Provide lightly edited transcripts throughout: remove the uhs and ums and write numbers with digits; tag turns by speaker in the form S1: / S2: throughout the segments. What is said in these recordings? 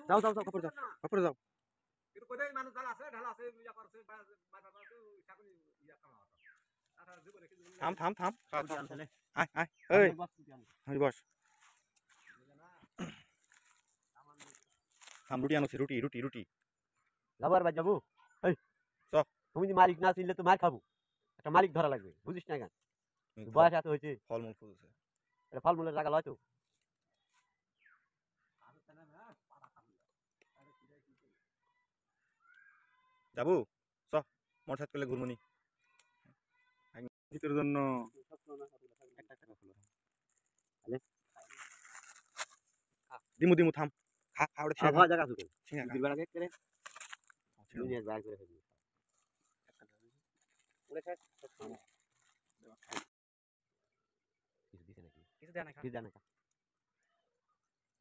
S1: যাও যাও যাও কাপড় যাও কাপড় যাও থাম থাম থাম আয় আয় এই হই বস থাম রুটি আনছি রুটি রুটি রুটি
S2: যাবার বাদ যাবো এই
S1: চল
S2: তুমি মালিক না চিনলে তো মার খাবো একটা মালিক ধরা লাগবে বুঝিস না কেন বয়স এত হয়েছে
S1: ফলমূল ফুলছে
S2: এটা ফলমূলের জায়গা লয় তো
S1: যাবো চ মোটরসাইকেল করলে ঘুরমুনি ভিতরের জন্য দিমু দিমু থাম খা খা ওটা ছিঁড়া
S2: আবার জায়গা আছে
S1: ছিঁড়া খা
S2: দিলবার আগে করে দুনিয়া বাইর করে ফেলবি ওরে খায় কিছু দিছে নাকি কিছু দেয় না কিছু দেয় না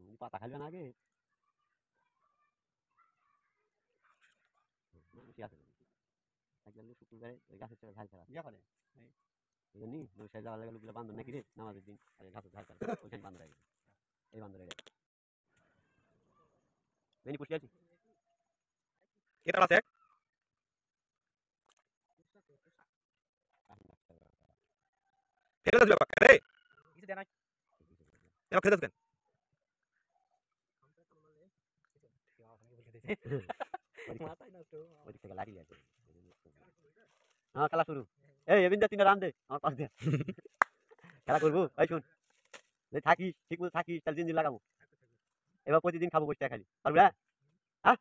S2: তুমি পাতা খাইবে না আগে কি আছে একদম শুক্রবারে ওই গাছের চড়ে ঝাল খেলা বিয়া করে জানি নৌসায় যাওয়ার লাগে লোকগুলো বান্ধব নাকি রে নামাজের দিন আরে গাছের ঝাল খেলা ওইখানে বান্ধব লাগে এই বান্ধব লাগে মেনি পুষি আছি
S1: কেটা আছে ফেলে দিবে বাবা রে
S2: কিছু দেয় না
S1: কেন ফেলে দেন
S2: ওই থেকে লাঠি আছে হ্যাঁ খেলা শুরু এই এবিন্দা তিনটা রান দে আমার পাশ দিয়ে খেলা করবো এই শুন যদি থাকিস ঠিক মতো থাকিস তাহলে দিন লাগাবো এবার প্রতিদিন খাবো বসে খালি পারবি হ্যাঁ হ্যাঁ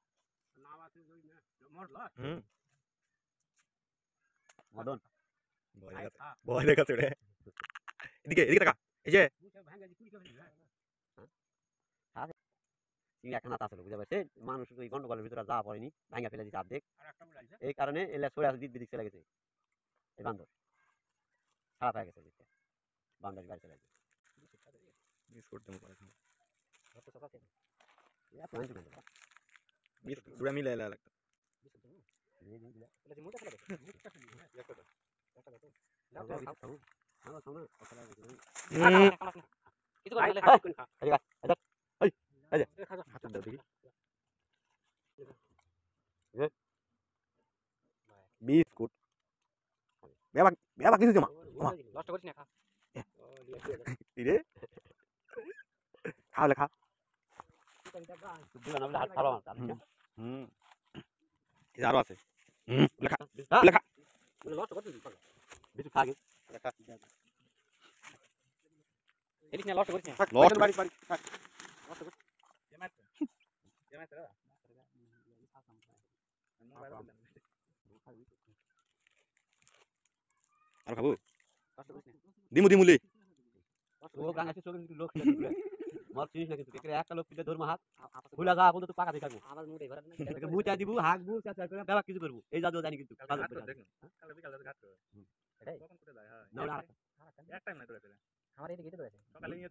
S2: মদন
S1: ভয় দেখাচ্ছে রে এদিকে এদিকে টাকা এই যে
S2: এখন আছে বুঝতে পারছে মানুষ ওই গন্ডগোলের ভিতরে যা পড়েনি ভাঙা ফেলে দিচ্ছে অর্ধেক এই কারণে এলা সরে আসে দিক চলে গেছে এই বান্দর খারাপ হয়ে গেছে বান্দার বাড়ি চলে গেছে
S1: দুটা মিলে এলা লাগতো বিস্কুট বেবা কিছু জমা
S2: নষ্ট করিস না
S1: রে খাওয়ালে খা আরো আছে লেখা লেখা
S2: নষ্ট করছিস বেশি খাগে
S1: লেখা
S2: এদিক না নষ্ট করিস না
S1: লস্ট বাড়ি বাড়ি
S2: নষ্ট করিস
S1: আর খাবো দিমু দিমুলি
S2: ও গান আছে চোখে লোক মাল চিনিস না কিন্তু একটা লোক পিঠে ধরবো হাত খুলে যা বলতো পাকা দেখাবো আমার মুটে ঘরে না মুটা দিব হাঁকবো চাচা করে বেলা কিছু করবো এই জাদু জানি কিন্তু কাল বিকাল ঘাট কখন কোথায় যায় হ্যাঁ না এক টাইম না করে আমার এদিকে তো আছে সকালে নিয়ে